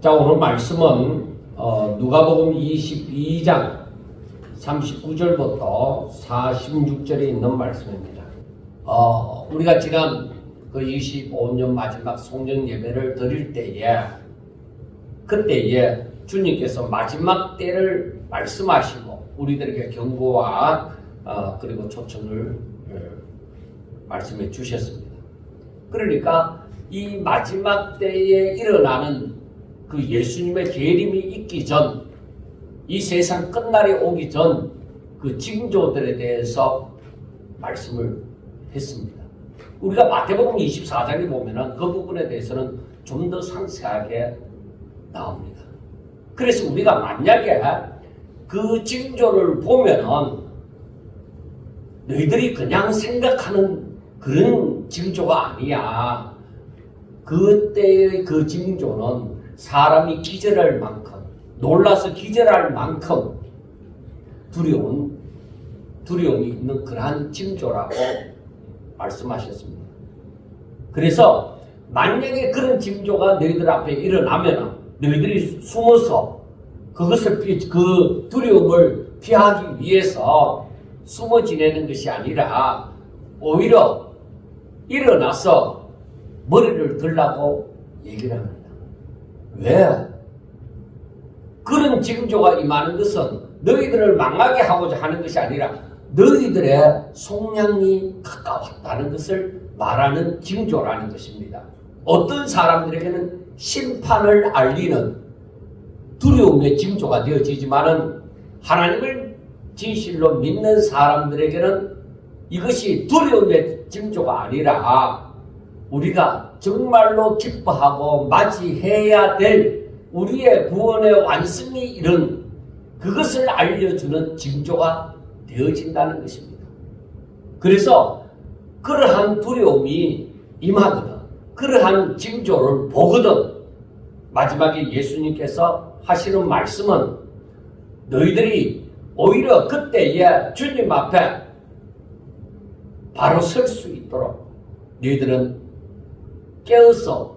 자, 오늘 말씀은 누가복음 22장 39절부터 46절에 있는 말씀입니다. 우리가 지난 그 25년 마지막 성령 예배를 드릴 때에 그때에 주님께서 마지막 때를 말씀하시고 우리들에게 경고와 그리고 초청을 말씀해 주셨습니다. 그러니까 이 마지막 때에 일어나는 그 예수님의 재림이 있기 전, 이 세상 끝날이 오기 전 그 징조들에 대해서 말씀을 했습니다. 우리가 마태복음 24장에 보면은 그 부분에 대해서는 좀 더 상세하게 나옵니다. 그래서 우리가 만약에 그 징조를 보면은 너희들이 그냥 생각하는 그런 징조가 아니야. 그때의 그 징조는 사람이 기절할 만큼, 놀라서 기절할 만큼 두려움이 있는 그러한 징조라고 말씀하셨습니다. 그래서 만약에 그런 징조가 너희들 앞에 일어나면 너희들이 숨어서 그것을 그 두려움을 피하기 위해서 숨어 지내는 것이 아니라 오히려 일어나서 머리를 들라고 얘기를 합니다. 왜? 그런 징조가 임하는 것은 너희들을 망하게 하고자 하는 것이 아니라 너희들의 속량이 가까웠다는 것을 말하는 징조라는 것입니다. 어떤 사람들에게는 심판을 알리는 두려움의 징조가 되어지지만은 하나님을 진실로 믿는 사람들에게는 이것이 두려움의 징조가 아니라 우리가 정말로 기뻐하고 맞이해야 될 우리의 구원의 완성이 이른 그것을 알려주는 징조가 되어진다는 것입니다. 그래서 그러한 두려움이 임하거든, 그러한 징조를 보거든 마지막에 예수님께서 하시는 말씀은 너희들이 오히려 그때에 주님 앞에 바로 설 수 있도록 너희들은 깨어서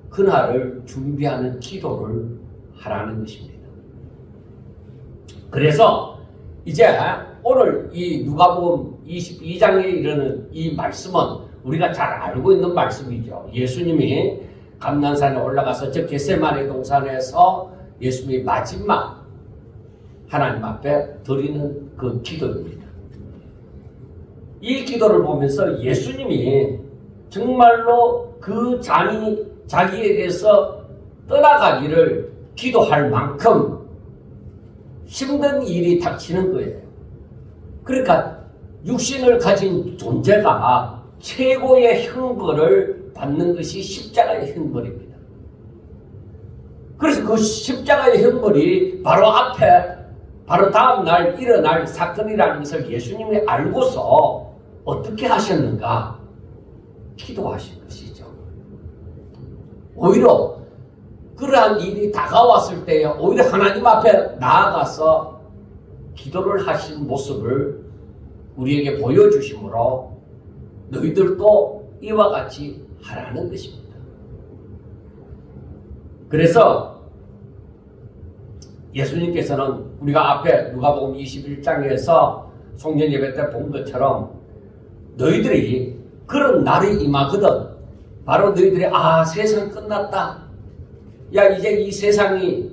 그날을 준비하는 기도를 하라는 것입니다. 그래서 이제 오늘 이 누가복음 22장에 이르는 이 말씀은 우리가 잘 알고 있는 말씀이죠. 예수님이 감난산에 올라가서 저 겟세마네 동산에서 예수님이 마지막 하나님 앞에 드리는 그 기도입니다. 이 기도를 보면서 예수님이 정말로 그 잔이 자기에게서 떠나가기를 기도할 만큼 힘든 일이 닥치는 거예요. 그러니까 육신을 가진 존재가 최고의 형벌을 받는 것이 십자가의 형벌입니다. 그래서 그 십자가의 형벌이 바로 앞에 바로 다음날 일어날 사건이라는 것을 예수님이 알고서 어떻게 하셨는가? 기도하신 것이죠. 오히려 그러한 일이 다가왔을 때에 오히려 하나님 앞에 나아가서 기도를 하신 모습을 우리에게 보여주심으로 너희들도 이와 같이 하라는 것입니다. 그래서 예수님께서는 우리가 앞에 누가복음 21장에서 성전 예배 때 본 것처럼 너희들이 그런 날이 임하거든 바로 너희들이 세상 끝났다, 야 이제 이 세상이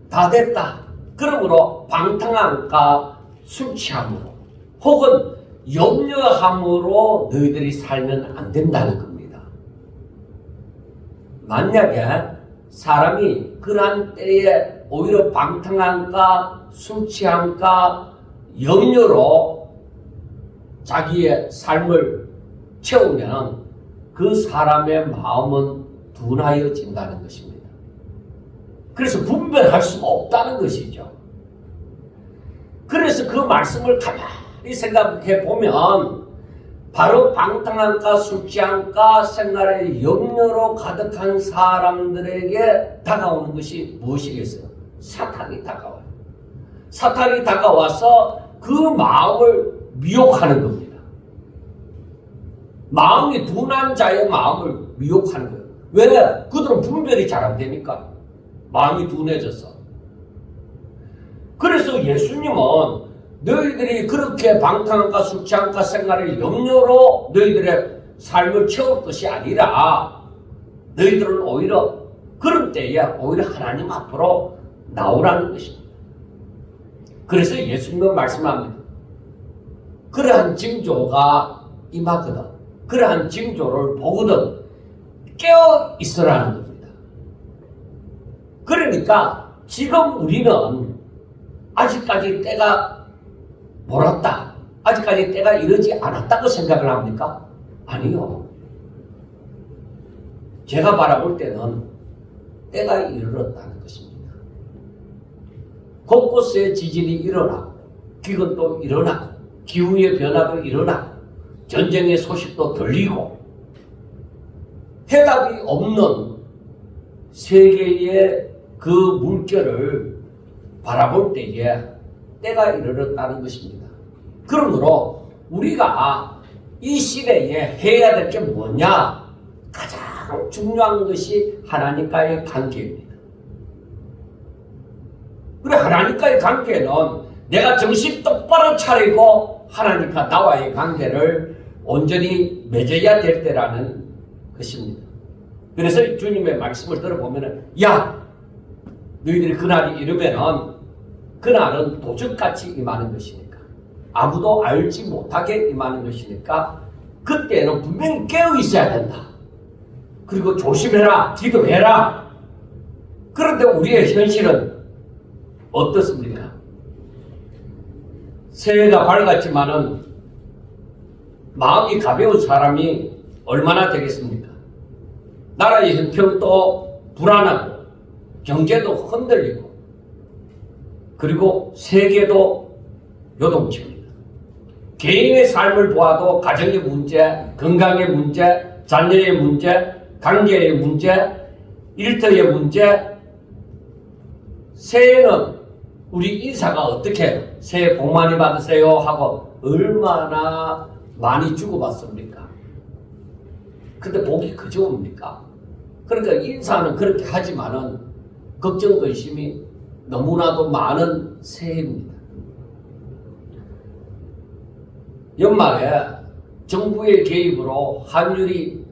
다 됐다, 그러므로 방탕함과 술 취함으로 혹은 염려함으로 너희들이 살면 안 된다는 겁니다. 만약에 사람이 그러한 때에 오히려 방탕함과 술 취함과 염려로 자기의 삶을 채우면 그 사람의 마음은 둔하여진다는 것입니다. 그래서 분별할 수가 없다는 것이죠. 그래서 그 말씀을 가만히 생각해 보면 바로 방탕함과 술 취함과 생활의 염려로 가득한 사람들에게 다가오는 것이 무엇이겠어요? 사탄이 다가와요. 사탄이 다가와서 그 마음을 미혹하는 겁니다. 마음이 둔한 자의 마음을 미혹하는 거예요. 왜? 그들은 분별이 잘 안 되니까. 마음이 둔해져서. 그래서 예수님은 너희들이 그렇게 방탕함과 술 취함과 생활의 염려로 너희들의 삶을 채울 것이 아니라 너희들은 오히려 그런 때에 오히려 하나님 앞으로 나오라는 것입니다. 그래서 예수님은 말씀합니다. 그러한 징조가 임하거든, 그러한 징조를 보거든 깨어 있으라는 겁니다. 그러니까 지금 우리는 아직까지 때가 멀었다, 아직까지 때가 이르지 않았다고 생각을 합니까? 아니요. 제가 바라볼 때는 때가 이르렀다는 것입니다. 곳곳에 지진이 일어나고 기근도 일어나고 기후의 변화도 일어나고 전쟁의 소식도 들리고 해답이 없는 세계의 그 물결을 바라볼 때에 때가 이르렀다는 것입니다. 그러므로 우리가 이 시대에 해야 될 게 뭐냐? 가장 중요한 것이 하나님과의 관계입니다. 그래, 하나님과의 관계는 내가 정신 똑바로 차리고 하나님과 나와의 관계를 온전히 맺어야 될 때라는 것입니다. 그래서 주님의 말씀을 들어보면, 야, 너희들이 그날이 이르면은 그날은 도적같이 임하는 것이니까, 아무도 알지 못하게 임하는 것이니까 그때는 분명히 깨어 있어야 된다. 그리고 조심해라, 기도해라. 그런데 우리의 현실은 어떻습니까? 새해가 밝았지만은 마음이 가벼운 사람이 얼마나 되겠습니까? 나라의 형편도 불안하고 경제도 흔들리고 그리고 세계도 요동칩니다. 개인의 삶을 보아도 가정의 문제, 건강의 문제, 자녀의 문제, 관계의 문제, 일터의 문제. 새해는 우리 인사가 어떻게 새해 복 많이 받으세요 하고 얼마나 많이 주고받습니까? 근데 복이 그저 옵니까? 그러니까 인사는 그렇게 하지만은 걱정 근심이 너무나도 많은 새해입니다. 연말에 정부의 개입으로 환율이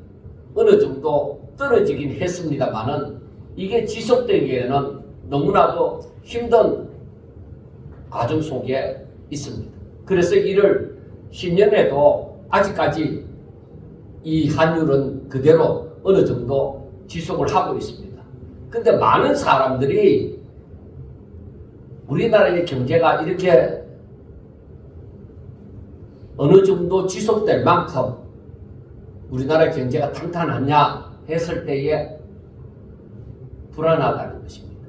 어느 정도 떨어지긴 했습니다만은 이게 지속되기에는 너무나도 힘든 과정 속에 있습니다. 그래서 이를 10년에도 아직까지 이 환율은 그대로 어느 정도 지속을 하고 있습니다. 근데 많은 사람들이 우리나라의 경제가 이렇게 어느 정도 지속될 만큼 우리나라 경제가 탄탄하냐 했을 때에 불안하다는 것입니다.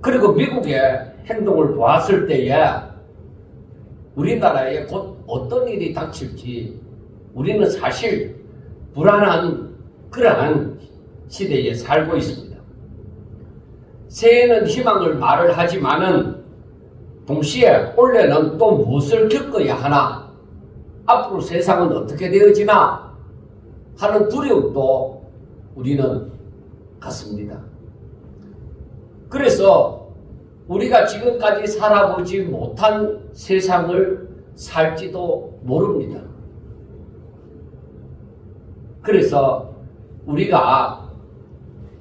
그리고 미국의 행동을 보았을 때에 우리나라에 곧 어떤 일이 닥칠지 우리는 사실 불안한 그러한 시대에 살고 있습니다. 새해는 희망을 말을 하지만은 동시에 올해는 또 무엇을 겪어야 하나, 앞으로 세상은 어떻게 되어지나 하는 두려움도 우리는 갖습니다. 그래서 우리가 지금까지 살아보지 못한 세상을 살지도 모릅니다. 그래서 우리가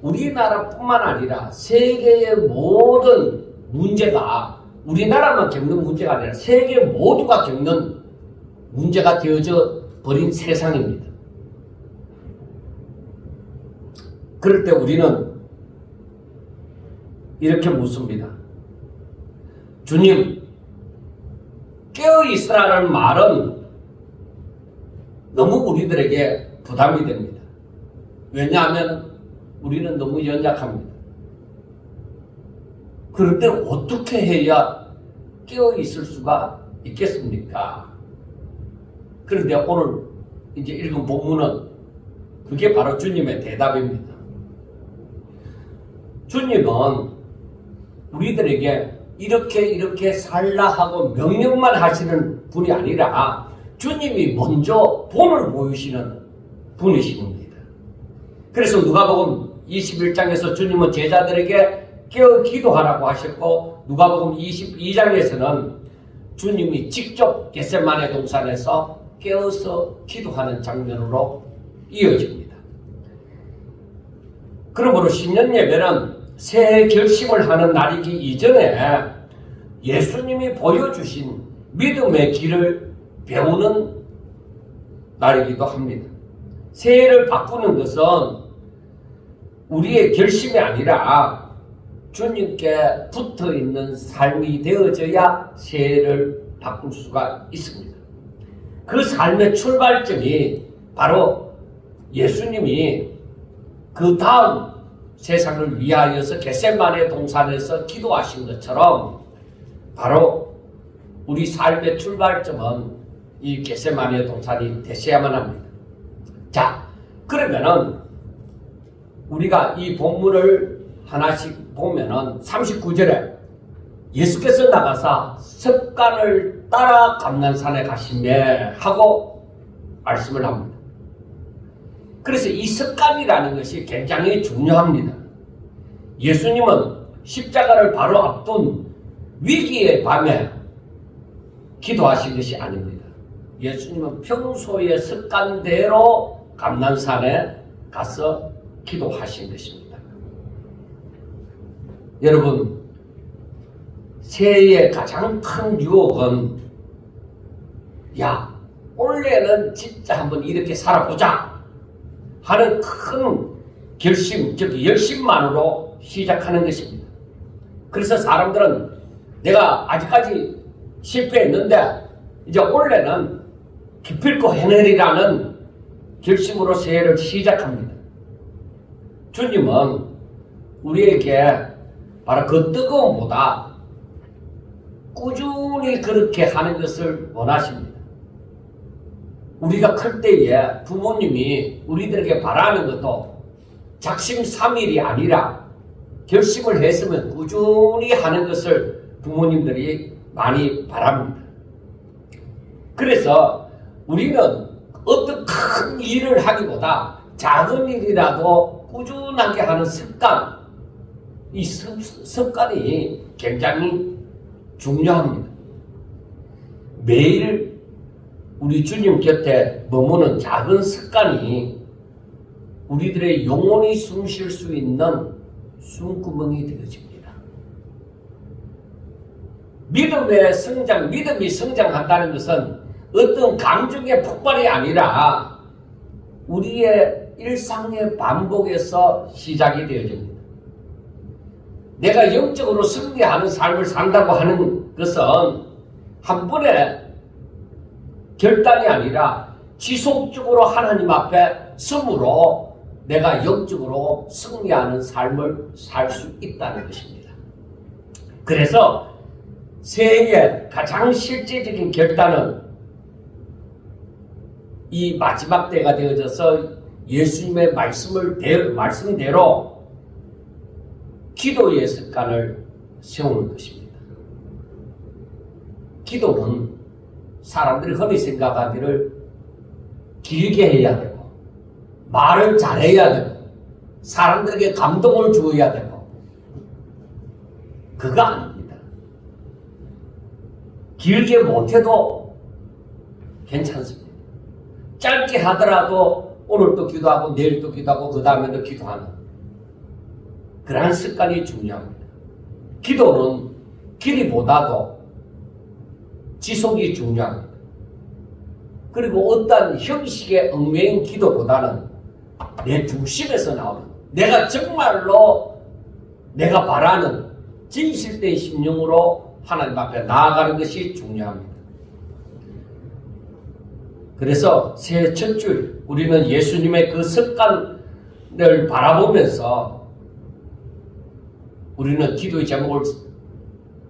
우리나라뿐만 아니라 세계의 모든 문제가 우리나라만 겪는 문제가 아니라 세계 모두가 겪는 문제가 되어져 버린 세상입니다. 그럴 때 우리는 이렇게 묻습니다. 주님, 깨어있으라는 말은 너무 우리들에게 부담이 됩니다. 왜냐하면 우리는 너무 연약합니다. 그럴 때 어떻게 해야 깨어있을 수가 있겠습니까? 그런데 오늘 이제 읽은 본문은 그게 바로 주님의 대답입니다. 주님은 우리들에게 이렇게 살라 하고 명령만 하시는 분이 아니라 주님이 먼저 본을 보이시는 분이십니다. 그래서 누가복음 21장에서 주님은 제자들에게 깨어 기도하라고 하셨고, 누가복음 22장에서는 주님이 직접 겟세마네 동산에서 깨어서 기도하는 장면으로 이어집니다. 그러므로 신년 예배는 새해 결심을 하는 날이기 이전에 예수님이 보여주신 믿음의 길을 배우는 날이기도 합니다. 새해를 바꾸는 것은 우리의 결심이 아니라 주님께 붙어있는 삶이 되어져야 새해를 바꿀 수가 있습니다. 그 삶의 출발점이 바로 예수님이 그 다음 세상을 위하여서 겟세마네 동산에서 기도하신 것처럼 바로 우리 삶의 출발점은 이 겟세마네 동산이 되셔야만 합니다. 자, 그러면은 우리가 이 본문을 하나씩 보면은 39절에 예수께서 나가사 습관을 따라 감난산에 가시매 하고 말씀을 합니다. 그래서 이 습관이라는 것이 굉장히 중요합니다. 예수님은 십자가를 바로 앞둔 위기의 밤에 기도하신 것이 아닙니다. 예수님은 평소의 습관대로 감난산에 가서 기도하신 것입니다. 여러분, 새해의 가장 큰 유혹은 올해는 진짜 한번 이렇게 살아보자 하는 큰 결심, 즉 열심만으로 시작하는 것입니다. 그래서 사람들은 내가 아직까지 실패했는데 이제 올해는 기필코 해내리라는 결심으로 새해를 시작합니다. 주님은 우리에게 바로 그 뜨거움보다 꾸준히 그렇게 하는 것을 원하십니다. 우리가 클 때에 부모님이 우리들에게 바라는 것도 작심삼일이 아니라 결심을 했으면 꾸준히 하는 것을 부모님들이 많이 바랍니다. 그래서 우리는 어떤 큰 일을 하기보다 작은 일이라도 꾸준하게 하는 습관, 이 습관이 굉장히 중요합니다. 매일 우리 주님 곁에 머무는 작은 습관이 우리들의 영혼이 숨 쉴 수 있는 숨구멍이 되어집니다. 믿음이 성장한다는 것은 어떤 감정의 폭발이 아니라 우리의 일상의 반복에서 시작이 되어집니다. 내가 영적으로 승리하는 삶을 산다고 하는 것은 한 번의 결단이 아니라 지속적으로 하나님 앞에 섬으로 내가 영적으로 승리하는 삶을 살 수 있다는 것입니다. 그래서 새해의 가장 실제적인 결단은 이 마지막 때가 되어져서 예수님의 말씀대로 기도의 습관을 세우는 것입니다. 기도는 사람들이 흔히 생각하기를 길게 해야 되고 말을 잘해야 되고 사람들에게 감동을 주어야 되고 그거 아닙니다. 길게 못해도 괜찮습니다. 짧게 하더라도 오늘도 기도하고 내일도 기도하고 그 다음에도 기도하는 그러한 습관이 중요합니다. 기도는 길이보다도 지속이 중요합니다. 그리고 어떤 형식의 얽매인 기도보다는 내 중심에서 나오는 내가 정말로 내가 바라는 진실된 심령으로 하나님 앞에 나아가는 것이 중요합니다. 그래서 새해 첫 줄 우리는 예수님의 그 습관을 바라보면서 우리는 기도의 제목을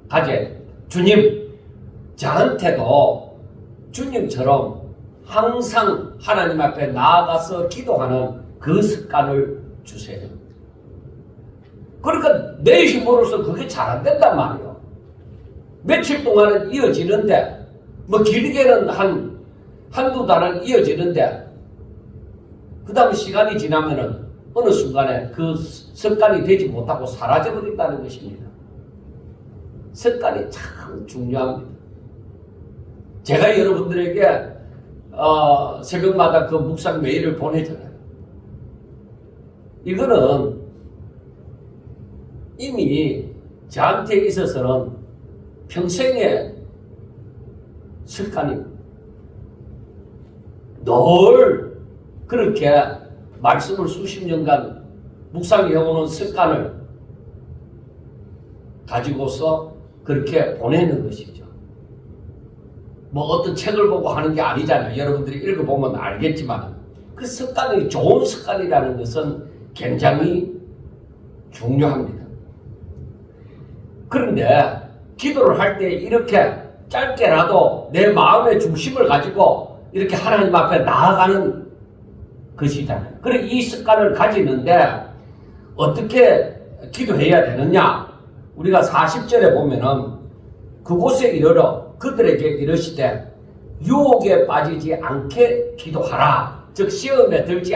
가져 주님 저한테도 주님처럼 항상 하나님 앞에 나아가서 기도하는 그 습관을 주세요. 그러니까 내 힘으로서 그게 잘 안 된단 말이에요. 며칠 동안은 이어지는데 뭐 길게는 한두 달은 이어지는데 그 다음 시간이 지나면은 어느 순간에 그 습관이 되지 못하고 사라져버린다는 것입니다. 습관이 참 중요합니다. 제가 여러분들에게 새벽마다 그 묵상 메일을 보내잖아요. 이거는 이미 저한테 있어서는 평생의 습관입니다. 늘 그렇게 말씀을 수십 년간 묵상해오는 습관을 가지고서 그렇게 보내는 것이죠. 뭐 어떤 책을 보고 하는 게 아니잖아요. 여러분들이 읽어보면 알겠지만 그 습관이 좋은 습관이라는 것은 굉장히 중요합니다. 그런데 기도를 할 때 이렇게 짧게라도 내 마음의 중심을 가지고 이렇게 하나님 앞에 나아가는 것이잖아요. 그래 이 습관을 가지는데 어떻게 기도해야 되느냐? 우리가 40절에 보면은 그곳에 이르러 그들에게 이르시되 유혹에 빠지지 않게 기도하라. 즉 시험에 들지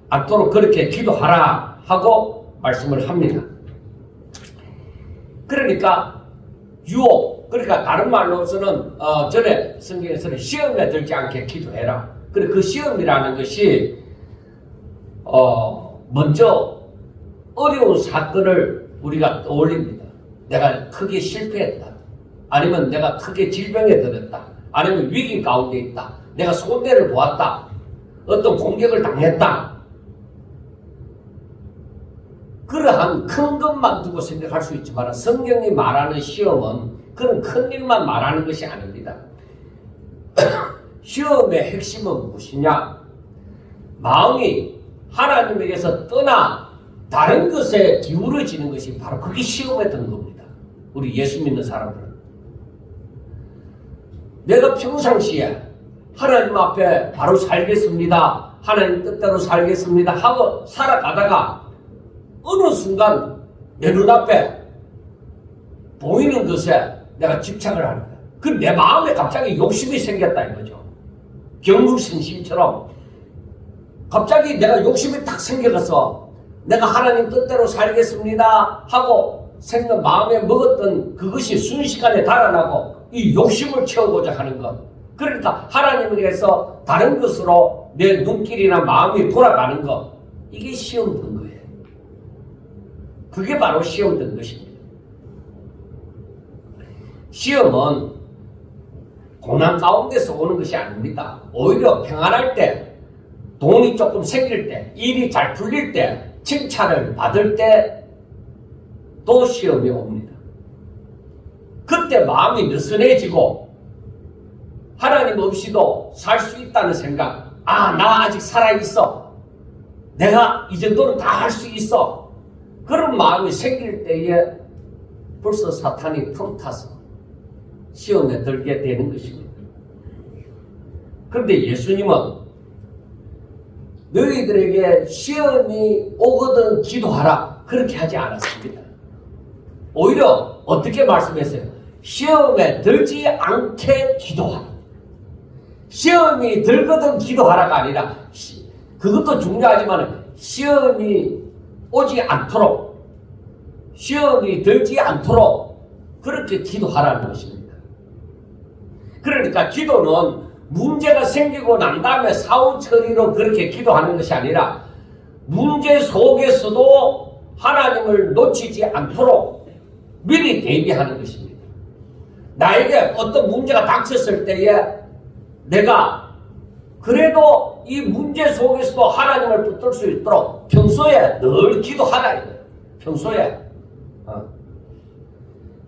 않도록 그렇게 기도하라 하고 말씀을 합니다. 그러니까 유혹, 그러니까 다른 말로서는 전에 성경에서는 시험에 들지 않게 기도해라. 그래 그 시험이라는 것이 먼저 어려운 사건을 우리가 떠올립니다. 내가 크게 실패했다. 아니면 내가 크게 질병에 들었다. 아니면 위기 가운데 있다. 내가 손해를 보았다. 어떤 공격을 당했다. 그러한 큰 것만 두고 생각할 수 있지만 성경이 말하는 시험은 그런 큰 일만 말하는 것이 아닙니다. 시험의 핵심은 무엇이냐? 마음이 하나님에게서 떠나 다른 것에 기울어지는 것이 바로 그게 시험했던 겁니다. 우리 예수 믿는 사람들은. 내가 평상시에 하나님 앞에 바로 살겠습니다. 하나님 뜻대로 살겠습니다. 하고 살아가다가 어느 순간 내 눈앞에 보이는 것에 내가 집착을 하는 거야. 그 내 마음에 갑자기 욕심이 생겼다 이거죠. 경국생심처럼 갑자기 내가 욕심이 딱 생겨서 내가 하나님 뜻대로 살겠습니다 하고 생각 마음에 먹었던 그것이 순식간에 달아나고 이 욕심을 채우고자 하는 것. 그러니까 하나님에게서 다른 것으로 내 눈길이나 마음이 돌아가는 것. 이게 시험 든 거예요. 그게 바로 시험 든 것입니다. 시험은 고난 가운데서 오는 것이 아닙니다. 오히려 평안할 때, 돈이 조금 생길 때, 일이 잘 풀릴 때, 칭찬을 받을 때 또 시험이 옵니다. 그때 마음이 느슨해지고 하나님 없이도 살 수 있다는 생각, 나 아직 살아있어. 내가 이 정도는 다 할 수 있어. 그런 마음이 생길 때에 벌써 사탄이 틈타서 시험에 들게 되는 것입니다. 그런데 예수님은 너희들에게 시험이 오거든 기도하라 그렇게 하지 않았습니다. 오히려 어떻게 말씀했어요? 시험에 들지 않게 기도하라. 시험이 들거든 기도하라가 아니라 그것도 중요하지만 시험이 오지 않도록 시험이 들지 않도록 그렇게 기도하라는 것입니다. 그러니까 기도는 문제가 생기고 난 다음에 사후 처리로 그렇게 기도하는 것이 아니라 문제 속에서도 하나님을 놓치지 않도록 미리 대비하는 것입니다. 나에게 어떤 문제가 닥쳤을 때에 내가 그래도 이 문제 속에서도 하나님을 붙들 수 있도록 평소에 늘 기도하라 이거예요. 평소에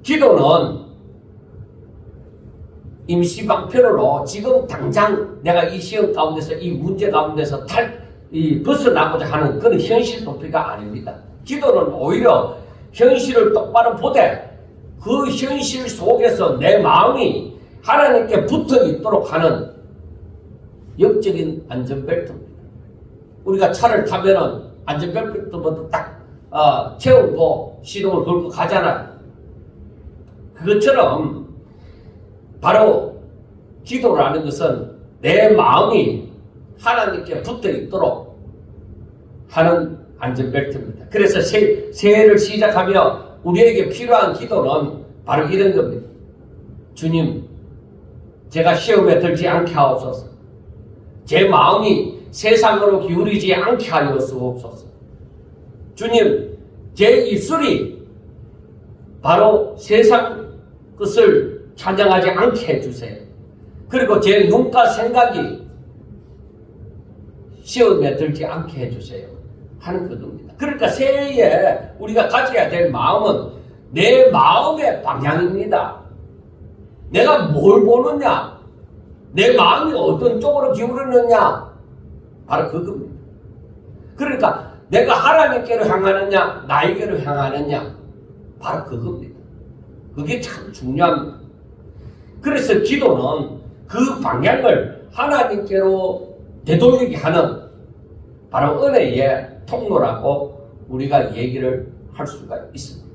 기도는 임시방편으로 지금 당장 내가 이 시험 가운데서 이 문제 가운데서 벗어나고자 하는 그런 현실 도피가 아닙니다. 기도는 오히려 현실을 똑바로 보되 그 현실 속에서 내 마음이 하나님께 붙어 있도록 하는 영적인 안전벨트입니다. 우리가 차를 타면은 안전벨트부터 딱 채우고 시동을 걸고 가잖아요. 그것처럼 바로 기도라는 것은 내 마음이 하나님께 붙어 있도록 하는 안전벨트입니다. 그래서 새해를 시작하며 우리에게 필요한 기도는 바로 이런 겁니다. 주님, 제가 시험에 들지 않게 하옵소서. 제 마음이 세상으로 기울이지 않게 하여 주옵소서. 주님, 제 입술이 바로 세상 것을 찬양하지 않게 해주세요. 그리고 제 눈과 생각이 시험에 들지 않게 해주세요. 하는 것입니다. 그러니까 새해에 우리가 가져야 될 마음은 내 마음의 방향입니다. 내가 뭘 보느냐? 내 마음이 어떤 쪽으로 기울었느냐? 바로 그겁니다. 그러니까 내가 하나님께로 향하느냐, 나에게로 향하느냐? 바로 그겁니다. 그게 참 중요합니다. 그래서 기도는 그 방향을 하나님께로 되돌리게 하는 바로 은혜의 통로라고 우리가 얘기를 할 수가 있습니다.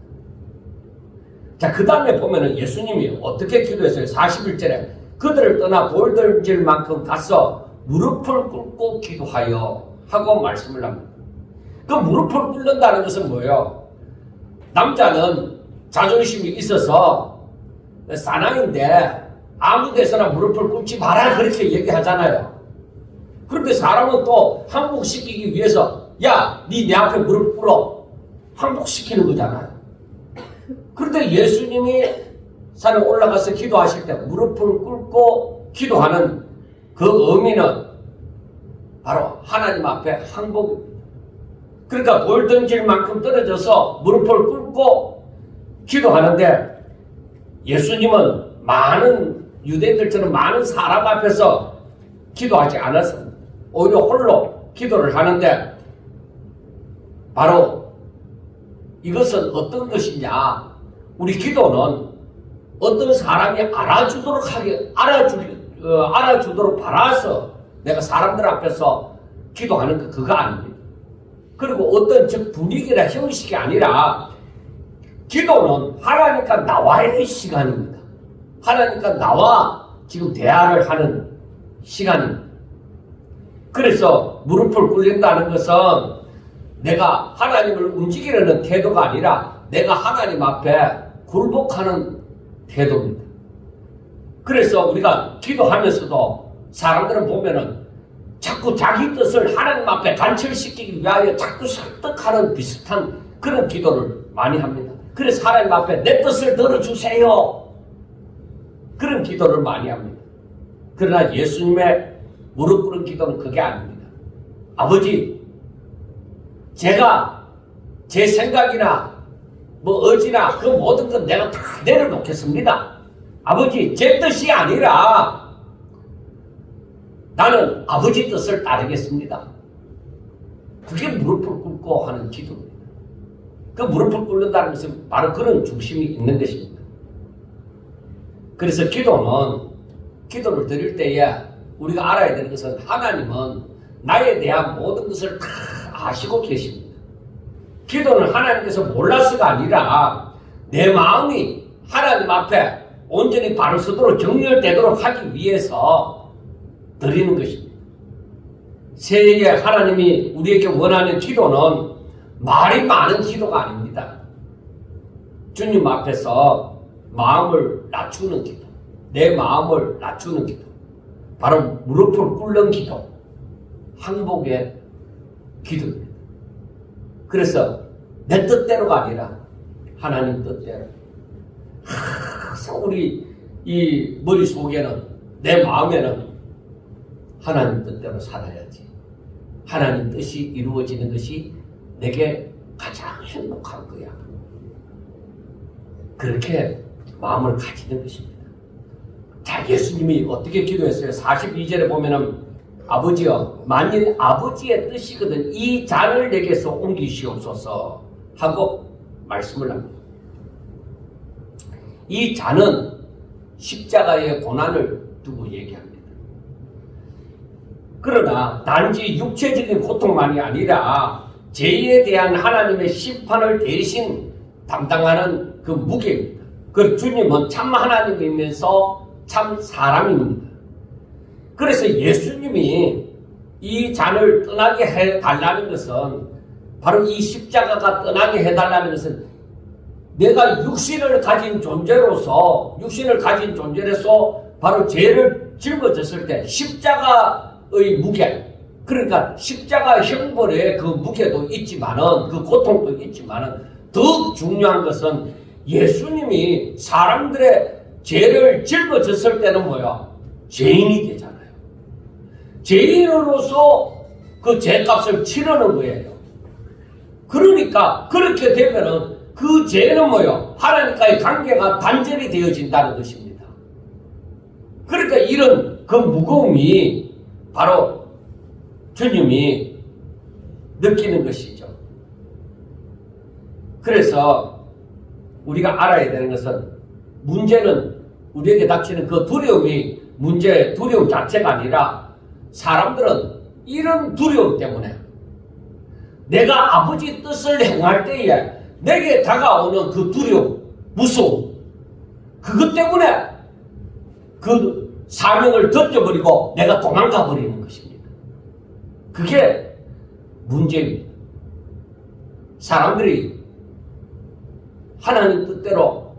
자, 그 다음에 보면은 예수님이 어떻게 기도했어요? 41절에 그들을 떠나 돌 던질 만큼 가서 무릎을 꿇고 기도하여 하고 말씀을 합니다. 그 무릎을 꿇는다는 것은 뭐예요? 남자는 자존심이 있어서 사나이인데 아무 데서나 무릎을 꿇지 마라 그렇게 얘기하잖아요. 그런데 사람은 또 항복시키기 위해서 야, 네 내 앞에 무릎 꿇어 항복시키는 거잖아요. 그런데 예수님이 산에 올라가서 기도하실 때 무릎을 꿇고 기도하는 그 의미는 바로 하나님 앞에 항복입니다. 그러니까 돌 던질 만큼 떨어져서 무릎을 꿇고 기도하는데 예수님은 많은 유대인들처럼 많은 사람 앞에서 기도하지 않았습니다. 오히려 홀로 기도를 하는데 바로 이것은 어떤 것이냐? 우리 기도는 어떤 사람이 알아주도록 바라서 내가 사람들 앞에서 기도하는 거 그거 아닙니다. 그리고 어떤 즉 분위기나 형식이 아니라 기도는 하나님과 나와의 시간입니다. 하나님과 나와 지금 대화를 하는 시간입니다. 그래서 무릎을 꿇린다는 것은 내가 하나님을 움직이려는 태도가 아니라 내가 하나님 앞에 굴복하는 태도입니다. 그래서 우리가 기도하면서도 사람들은 보면은 자꾸 자기 뜻을 하나님 앞에 관철시키기 위하여 자꾸 설득하는 비슷한 그런 기도를 많이 합니다. 그래서 하나님 앞에 내 뜻을 들어주세요. 그런 기도를 많이 합니다. 그러나 예수님의 무릎 꿇은 기도는 그게 아닙니다. 아버지, 제가 제 생각이나 의지나 그 모든 건 내가 다 내려놓겠습니다. 아버지, 제 뜻이 아니라 나는 아버지 뜻을 따르겠습니다. 그게 무릎을 꿇고 하는 기도입니다. 그 무릎을 꿇는다는 것은 바로 그런 중심이 있는 것입니다. 그래서 기도를 드릴 때에 우리가 알아야 되는 것은 하나님은 나에 대한 모든 것을 다 아시고 계십니다. 기도는 하나님께서 몰라서가 아니라 내 마음이 하나님 앞에 온전히 바로 서도록 정렬되도록 하기 위해서 드리는 것입니다. 새해에 하나님이 우리에게 원하는 기도는 말이 많은 기도가 아닙니다. 주님 앞에서 마음을 낮추는 기도, 내 마음을 낮추는 기도, 바로 무릎을 꿇는 기도, 항복의 기도입니다. 그래서 내 뜻대로가 아니라 하나님 뜻대로. 항상 우리 이 머릿속에는, 내 마음에는 하나님 뜻대로 살아야지. 하나님 뜻이 이루어지는 것이 내게 가장 행복한 거야. 그렇게 마음을 가지는 것입니다. 자, 예수님이 어떻게 기도했어요? 42절에 보면은 아버지여, 만일 아버지의 뜻이거든 이 잔을 내게서 옮기시옵소서 하고 말씀을 합니다. 이 잔은 십자가의 고난을 두고 얘기합니다. 그러나 단지 육체적인 고통만이 아니라 죄에 대한 하나님의 심판을 대신 담당하는 그 무게입니다. 그 주님은 참 하나님이면서 참 사람입니다. 그래서 예수님이 이 잔을 떠나게 해달라는 것은 바로 이 십자가가 떠나게 해달라는 것은 내가 육신을 가진 존재로서 바로 죄를 짊어졌을 때 십자가의 무게, 그러니까 십자가 형벌의 그 무게도 있지만은 그 고통도 있지만은 더 중요한 것은 예수님이 사람들의 죄를 짊어졌을 때는 뭐야? 죄인이 되잖아요. 죄인으로서 그 죄값을 치르는 거예요. 그러니까 그렇게 되면은 그 죄는 뭐요? 하나님과의 관계가 단절이 되어진다는 것입니다. 그러니까 이런 그 무거움이 바로 주님이 느끼는 것이죠. 그래서 우리가 알아야 되는 것은 문제는 우리에게 닥치는 그 두려움이 두려움 자체가 아니라 사람들은 이런 두려움 때문에 내가 아버지 뜻을 행할 때에 내게 다가오는 그 두려움, 무서움, 그것 때문에 그 사명을 던져버리고 내가 도망가 버리는 것입니다. 그게 문제입니다. 사람들이 하나님 뜻대로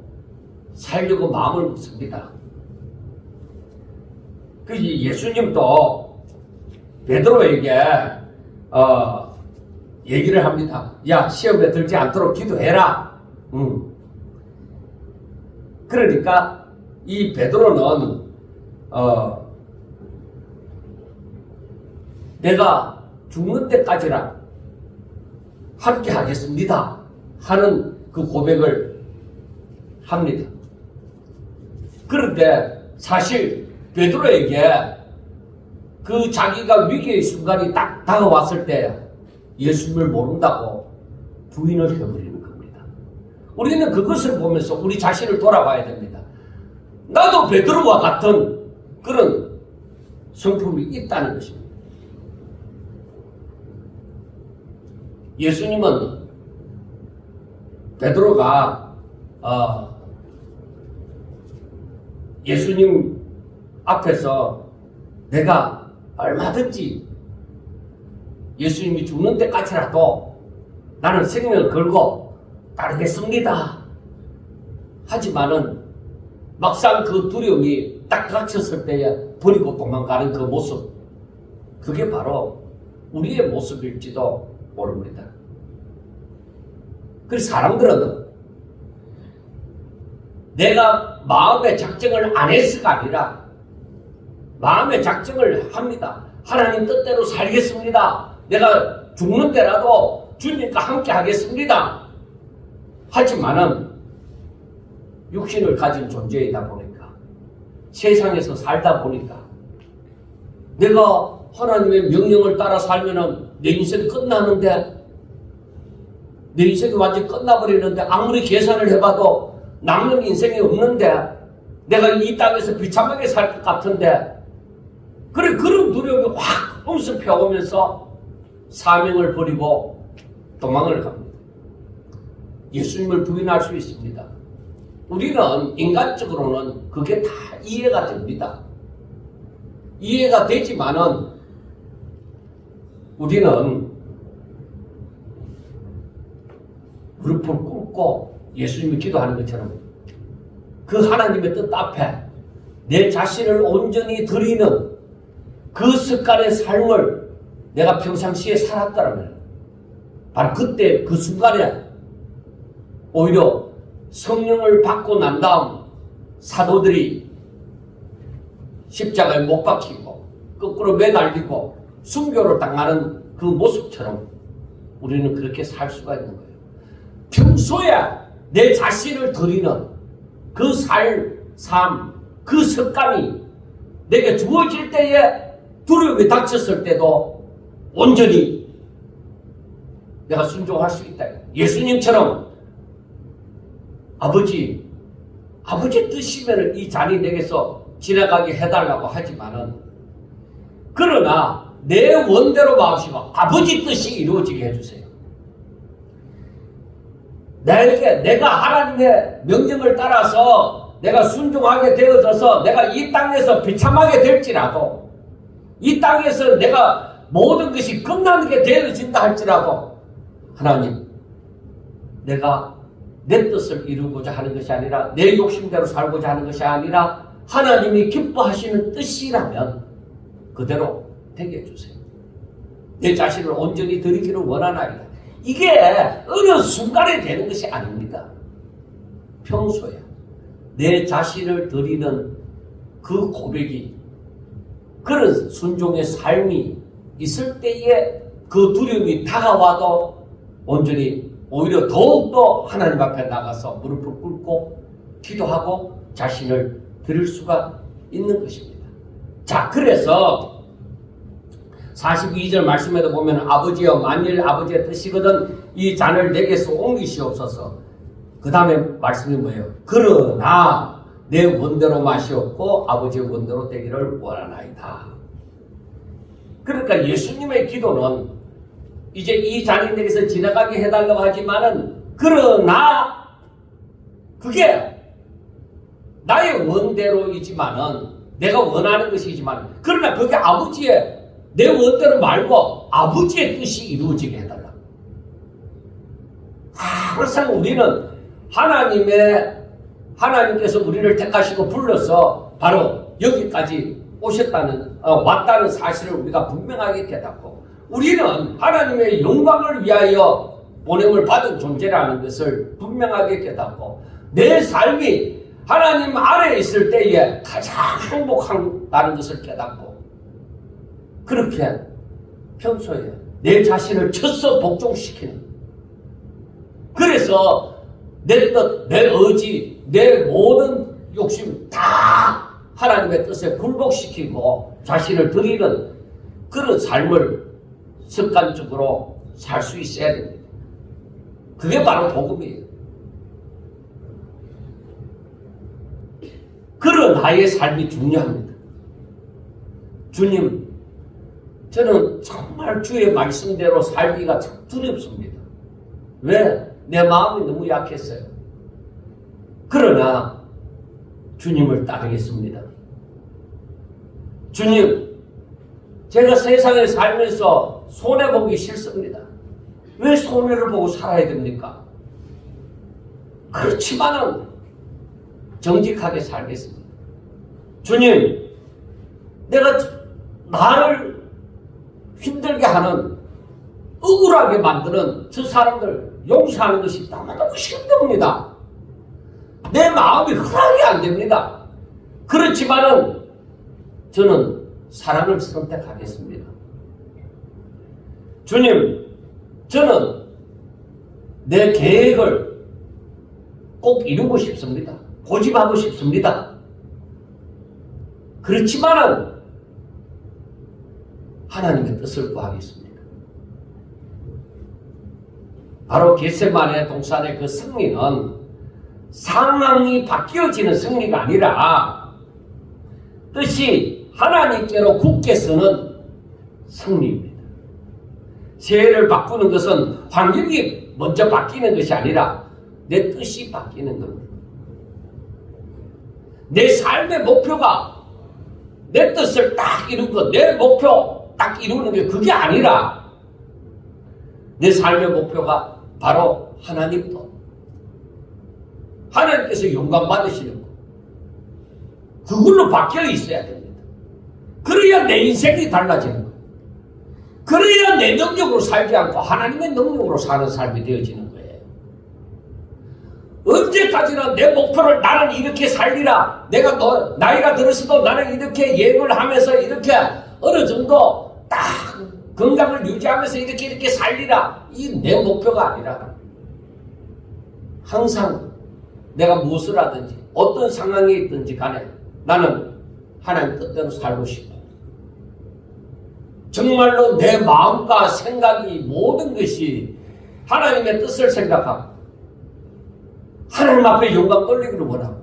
살려고 마음을 먹습니다. 그 예수님도 베드로에게 얘기를 합니다. 야, 시험에 들지 않도록 기도해라. 그러니까 이 베드로는 내가 죽는 때까지라 함께 하겠습니다 하는 그 고백을 합니다. 그런데 사실 베드로에게 그 자기가 위기의 순간이 딱 다가왔을 때 예수님을 모른다고 부인을 해버리는 겁니다. 우리는 그것을 보면서 우리 자신을 돌아봐야 됩니다. 나도 베드로와 같은 그런 성품이 있다는 것입니다. 예수님은 베드로가 예수님 앞에서 내가 얼마든지 예수님이 죽는 때까지라도 나는 생명을 걸고 따르겠습니다 하지만은 막상 그 두려움이 딱 닥쳤을 때에 버리고 도망가는 그 모습, 그게 바로 우리의 모습일지도 모릅니다. 그래서 사람들은 내가 마음의 작정을 안 했을가 아니라 마음의 작정을 합니다. 하나님 뜻대로 살겠습니다. 내가 죽는 때라도 주님과 함께 하겠습니다. 하지만은 육신을 가진 존재이다 보니까, 세상에서 살다 보니까 내가 하나님의 명령을 따라 살면은 내 인생이 끝나는데, 내 인생이 완전히 끝나버리는데, 아무리 계산을 해봐도 남는 인생이 없는데, 내가 이 땅에서 비참하게 살 것 같은데, 그런 두려움이 확 엄습해오면서 사명을 버리고 도망을 갑니다. 예수님을 부인할 수 있습니다. 우리는 인간적으로는 그게 다 이해가 됩니다. 이해가 되지만은 우리는 무릎을 꿇고 예수님이 기도하는 것처럼 그 하나님의 뜻 앞에 내 자신을 온전히 드리는 그 습관의 삶을 내가 평상시에 살았더라면 바로 그때 그 순간에 오히려 성령을 받고 난 다음 사도들이 십자가에 못 박히고 거꾸로 매달리고 순교를 당하는 그 모습처럼 우리는 그렇게 살 수가 있는 거예요. 평소에 내 자신을 드리는 그 삶, 그 습관이 내게 주어질 때에 두려움이 닥쳤을 때도 온전히 내가 순종할 수 있다. 예수님처럼 아버지 뜻이면 이 잔이 내게서 지나가게 해달라고 하지만은, 그러나 내 원대로 마시고 아버지 뜻이 이루어지게 해주세요. 내가 하나님의 명령을 따라서 내가 순종하게 되어져서 내가 이 땅에서 비참하게 될지라도, 이 땅에서 내가 모든 것이 끝나게 되어진다 할지라도 하나님, 내가 내 뜻을 이루고자 하는 것이 아니라 내 욕심대로 살고자 하는 것이 아니라 하나님이 기뻐하시는 뜻이라면 그대로 되게 해주세요. 내 자신을 온전히 드리기를 원하나이다. 이게 어느 순간에 되는 것이 아닙니다. 평소에 내 자신을 드리는 그 고백이, 그런 순종의 삶이 있을 때에 그 두려움이 다가와도 온전히 오히려 더욱더 하나님 앞에 나가서 무릎을 꿇고 기도하고 자신을 드릴 수가 있는 것입니다. 자, 그래서 42절 말씀에도 보면 아버지여, 만일 아버지의 뜻이거든 이 잔을 내게서 옮기시옵소서. 그 다음에 말씀이 뭐예요? 그러나 내 원대로 마시옵고 아버지의 원대로 되기를 원하나이다. 그러니까 예수님의 기도는 이제 이 잔이 내게서 지나가게 해달라고 하지만은, 그러나 그게 나의 원대로이지만은, 내가 원하는 것이지만, 그러나 그게 아버지의, 내 원대로 말고 아버지의 뜻이 이루어지게 해달라. 항상 우리는 하나님께서 우리를 택하시고 불러서 바로 여기까지 왔다는 사실을 우리가 분명하게 깨닫고, 우리는 하나님의 영광을 위하여 보냄을 받은 존재라는 것을 분명하게 깨닫고, 내 삶이 하나님 아래에 있을 때에 가장 행복하다는 것을 깨닫고, 그렇게 평소에 내 자신을 쳐서 복종시키는, 그래서 내 뜻, 내 의지, 내 모든 욕심 다 하나님의 뜻에 굴복시키고 자신을 드리는 그런 삶을 습관적으로 살 수 있어야 됩니다. 그게 바로 복음이에요. 그런 나의 삶이 중요합니다. 주님, 저는 정말 주의 말씀대로 살기가 참 두렵습니다. 왜? 내 마음이 너무 약했어요. 그러나 주님을 따르겠습니다. 주님, 제가 세상에 살면서 손해보기 싫습니다. 왜 손해를 보고 살아야 됩니까? 그렇지만은 정직하게 살겠습니다. 주님, 내가 나를 힘들게 하는, 억울하게 만드는 저 사람들 용서하는 것이 너무너무 힘듭니다. 내 마음이 허락이 안 됩니다. 그렇지만은 저는 사랑을 선택하겠습니다. 주님, 저는 내 계획을 꼭 이루고 싶습니다. 고집하고 싶습니다. 그렇지만은 하나님의 뜻을 구하겠습니다. 바로 겟세마네 동산의 그 승리는 상황이 바뀌어지는 승리가 아니라 뜻이 하나님께로 굳게 서는 승리입니다. 새해를 바꾸는 것은 환경이 먼저 바뀌는 것이 아니라 내 뜻이 바뀌는 겁니다. 내 삶의 목표가 내 뜻을 딱 이루고 내 목표 딱 이루는 게 그게 아니라 내 삶의 목표가 바로 하나님 뜻, 하나님께서 영광 받으시는 것, 그걸로 바뀌어 있어야 됩니다. 그래야 내 인생이 달라지는 거예요. 그래야 내 능력으로 살지 않고 하나님의 능력으로 사는 삶이 되어지는 거예요. 언제까지나 내 목표를 나는 이렇게 살리라, 내가 나이가 들었어도 나는 이렇게 예물을 하면서 이렇게 어느 정도 딱 건강을 유지하면서 이렇게 살리라, 이 내 목표가 아니라 항상 내가 무엇을 하든지 어떤 상황에 있든지 간에 나는 하나님 뜻대로 살고 싶어. 정말로 내 마음과 생각이 모든 것이 하나님의 뜻을 생각하고 하나님 앞에 영광 돌리기를 원하고,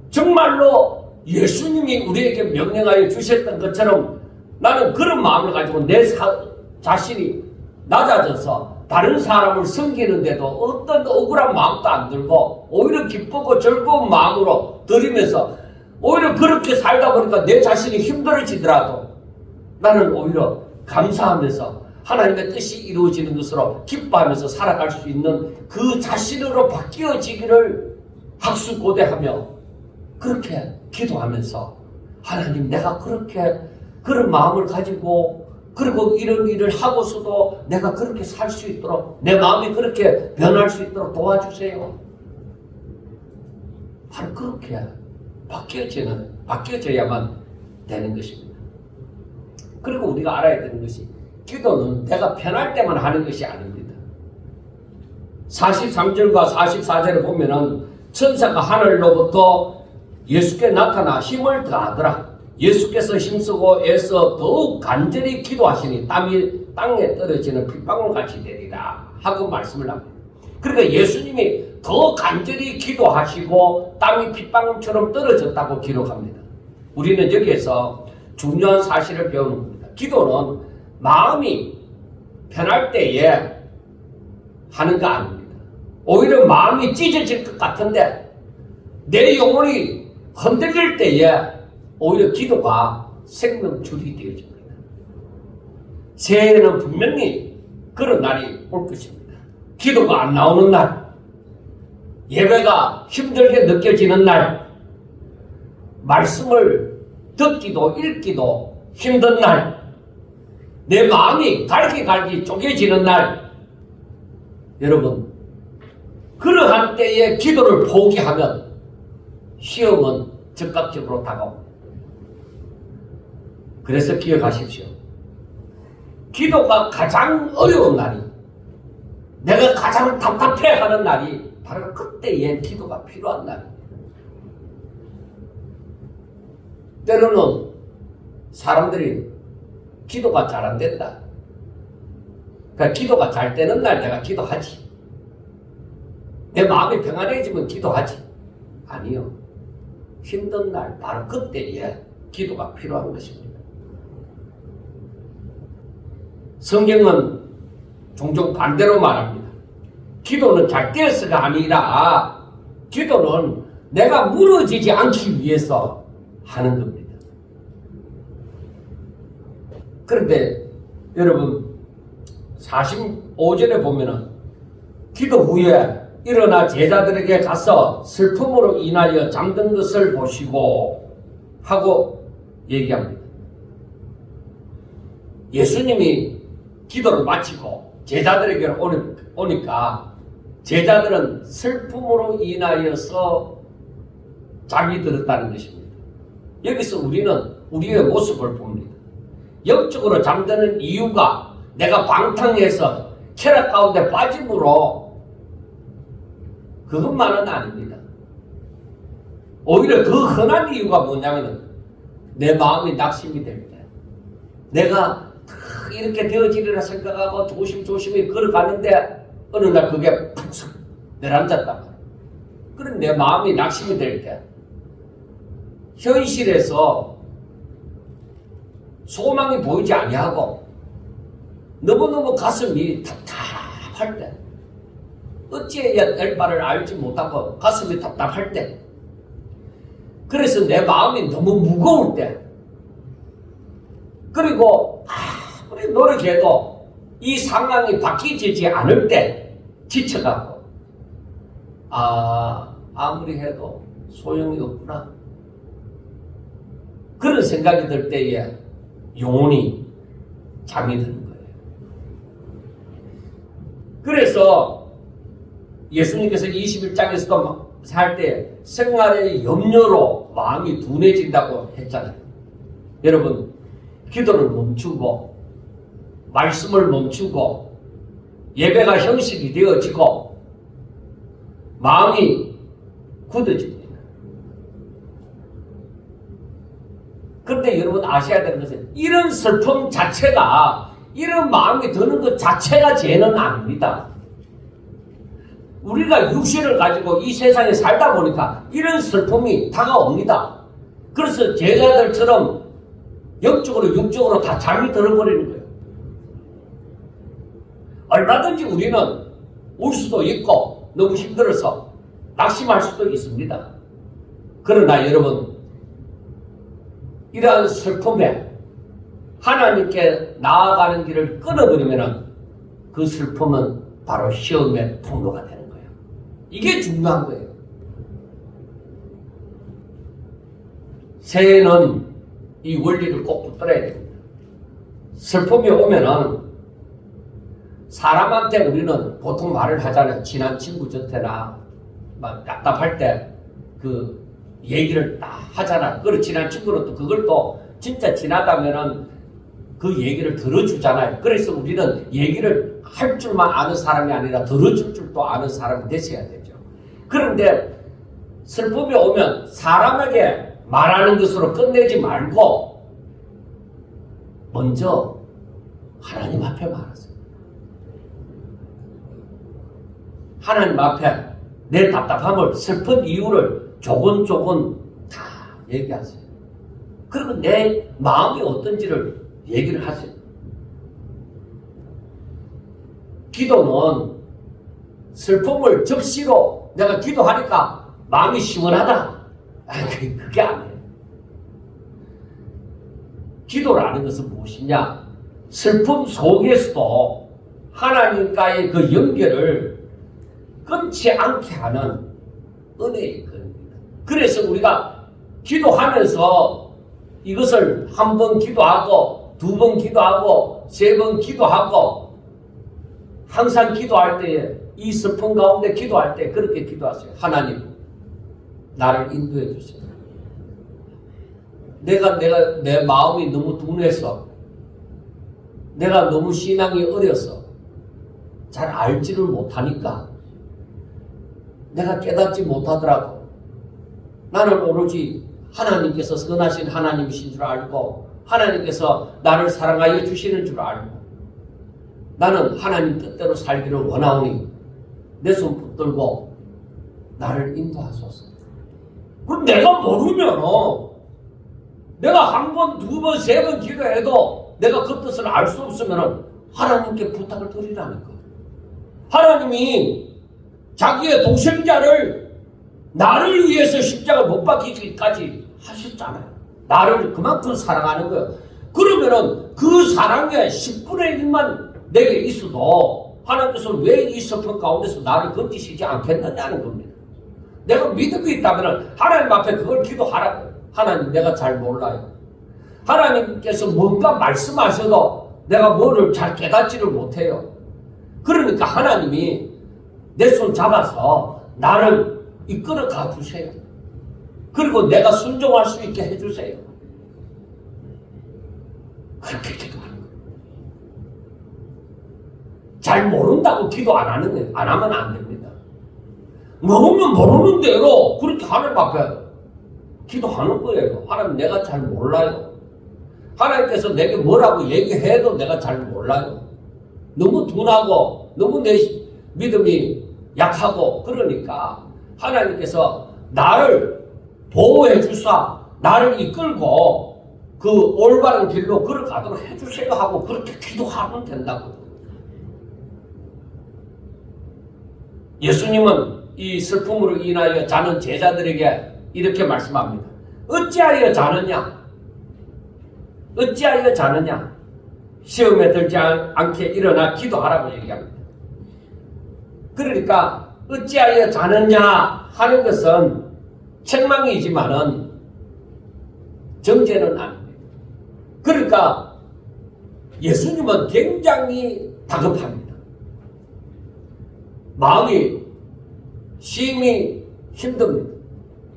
정말로 예수님이 우리에게 명령하여 주셨던 것처럼 나는 그런 마음을 가지고 내 자신이 낮아져서 다른 사람을 섬기는데도 어떤 억울한 마음도 안 들고 오히려 기쁘고 즐거운 마음으로 드리면서, 오히려 그렇게 살다 보니까 내 자신이 힘들어지더라도 나는 오히려 감사하면서 하나님의 뜻이 이루어지는 것으로 기뻐하면서 살아갈 수 있는 그 자신으로 바뀌어지기를 학수고대하며 그렇게 기도하면서 하나님, 내가 그렇게 그런 마음을 가지고 그리고 이런 일을 하고서도 내가 그렇게 살 수 있도록 내 마음이 그렇게 변할 수 있도록 도와주세요. 바로 그렇게 바뀌어져야만 되는 것입니다. 그리고 우리가 알아야 되는 것이 기도는 내가 편할 때만 하는 것이 아닙니다. 43절과 44절을 보면은 천사가 하늘로부터 예수께 나타나 힘을 더하더라. 예수께서 힘쓰고 애써 더욱 간절히 기도하시니 땀이 땅에 떨어지는 핏방울같이 되리라 하고 말씀을 합니다. 그러니까 예수님이 더 간절히 기도하시고 땀이 핏방울처럼 떨어졌다고 기록합니다. 우리는 여기에서 중요한 사실을 배우는 겁니다. 기도는 마음이 편할 때에 하는 거 아닙니다. 오히려 마음이 찢어질 것 같은데 내 영혼이 흔들릴 때에 오히려 기도가 생명줄이 되어집니다. 새해에는 분명히 그런 날이 올 것입니다. 기도가 안 나오는 날, 예배가 힘들게 느껴지는 날, 말씀을 듣기도 읽기도 힘든 날, 내 마음이 갈기갈기 쪼개지는 날, 여러분 그러한 때에 기도를 포기하면 시험은 즉각적으로 다가옵니다. 그래서 기억하십시오. 기도가 가장 어려운 날이, 내가 가장 답답해하는 날이 바로 그때에 기도가 필요한 날입니다. 때로는 사람들이 기도가 잘 안 된다. 그러니까 기도가 잘 되는 날 내가 기도하지. 내 마음이 평안해지면 기도하지. 아니요. 힘든 날 바로 그때에 기도가 필요한 것입니다. 성경은 종종 반대로 말합니다. 기도는 잘 되어서가 아니라 기도는 내가 무너지지 않기 위해서 하는 겁니다. 그런데 여러분 45절에 보면은 기도 후에 일어나 제자들에게 가서 슬픔으로 인하여 잠든 것을 보시고 하고 얘기합니다. 예수님이 기도를 마치고 제자들에게 오니까 제자들은 슬픔으로 인하여서 잠이 들었다는 것입니다. 여기서 우리는 우리의 모습을 봅니다. 영적으로 잠드는 이유가 내가 방탕해서 쾌락 가운데 빠짐으로 그것만은 아닙니다. 오히려 더 흔한 이유가 뭐냐면 내 마음이 낙심이 될 때, 내가 이렇게 되어지리라 생각하고 조심조심히 걸어가는데 어느 날 그게 푹 내려앉았단 말이에요. 그럼 내 마음이 낙심이 될 때, 현실에서 소망이 보이지 아니하고 너무너무 가슴이 답답할 때, 어찌해야 될 바를 알지 못하고 가슴이 답답할 때, 그래서 내 마음이 너무 무거울 때, 그리고 아무리 노력해도 이 상황이 바뀌지 않을 때 지쳐가고 아무리 해도 소용이 없구나, 그런 생각이 들 때에 영혼이 잠이 드는 거예요. 그래서 예수님께서 21장에서도 살 때 생활의 염려로 마음이 둔해진다고 했잖아요. 여러분, 기도를 멈추고 말씀을 멈추고 예배가 형식이 되어지고 마음이 굳어집니다. 그런데 여러분 아셔야 되는 것은 이런 슬픔 자체가, 이런 마음이 드는 것 자체가 죄는 아닙니다. 우리가 육신을 가지고 이 세상에 살다 보니까 이런 슬픔이 다가옵니다. 그래서 제자들처럼 영적으로 육적으로 다 잠이 들어버리는 거예요. 얼마든지 우리는 울 수도 있고 너무 힘들어서 낙심할 수도 있습니다. 그러나 여러분, 이러한 슬픔에 하나님께 나아가는 길을 끊어버리면 그 슬픔은 바로 시험의 통로가 되는 거예요. 이게 중요한 거예요. 새해는 이 원리를 꼭 붙들어야 됩니다. 슬픔이 오면은 사람한테 우리는 보통 말을 하잖아요. 친한 친구 곁에나 막 답답할 때 그 얘기를 딱 하잖아. 그리고 친한 친구는 또 그걸 또 진짜 친하다면은 그 얘기를 들어주잖아요. 그래서 우리는 얘기를 할 줄만 아는 사람이 아니라 들어줄 줄도 아는 사람이 되셔야 되죠. 그런데 슬픔이 오면 사람에게 말하는 것으로 끝내지 말고 먼저 하나님 앞에 말하세요. 하나님 앞에 내 답답함을, 슬픈 이유를 조곤조곤 다 얘기하세요. 그리고 내 마음이 어떤지를 얘기를 하세요. 기도는 슬픔을 적시로 내가 기도하니까 마음이 시원하다. 그게 아니에요. 기도라는 것은 무엇이냐? 슬픔 속에서도 하나님과의 그 연결을 끊지 않게 하는 은혜의 겁니다. 그래서 우리가 기도하면서 이것을 한 번 기도하고 두 번 기도하고 세 번 기도하고 항상 기도할 때에 이 슬픔 가운데 기도할 때 그렇게 기도하세요. 하나님, 나를 인도해 주세요. 내 마음이 너무 둔해서, 내가 너무 신앙이 어려서 잘 알지를 못하니까, 내가 깨닫지 못하더라도 나는 오로지 하나님께서 선하신 하나님이신 줄 알고 하나님께서 나를 사랑하여 주시는 줄 알고 나는 하나님 뜻대로 살기를 원하오니 내 손 붙들고 나를 인도하소서. 그럼 내가 모르면 내가 한 번, 두 번, 세 번 기도해도 내가 그 뜻을 알 수 없으면 하나님께 부탁을 드리라는 거예요. 하나님이 자기의 동생자를 나를 위해서 십자가 못 박히기까지 하셨잖아요. 나를 그만큼 사랑하는 거예요. 그러면은 그 사랑의 10분의 1만 내게 있어도 하나님께서는 왜 이 슬픔 가운데서 나를 건지시지 않겠느냐는 겁니다. 내가 믿음이 있다면 하나님 앞에 그걸 기도하라고요. 하나님, 내가 잘 몰라요. 하나님께서 뭔가 말씀하셔도 내가 뭐를 잘 깨닫지를 못해요. 그러니까 하나님이 내 손 잡아서 나를 이끌어 가주세요. 그리고 내가 순종할 수 있게 해주세요. 그렇게 기도하는 거예요. 잘 모른다고 기도 안 하는 거예요. 안 하면 안 됩니다. 모르면 모르는 대로 그렇게 하나님 앞에 기도하는 거예요. 하나님, 내가 잘 몰라요. 하나님께서 내게 뭐라고 얘기해도 내가 잘 몰라요. 너무 둔하고 너무 내 믿음이 약하고 그러니까 하나님께서 나를 보호해 주사 나를 이끌고 그 올바른 길로 걸어가도록 해주세요 하고 그렇게 기도하면 된다고. 예수님은 이 슬픔으로 인하여 자는 제자들에게 이렇게 말씀합니다. 어찌하여 자느냐? 어찌하여 자느냐? 시험에 들지 않게 일어나 기도하라고 얘기합니다. 그러니까 어찌하여 자느냐 하는 것은 책망이지만은 정죄는 아닙니다. 그러니까 예수님은 굉장히 다급합니다. 마음이 심히 힘듭니다.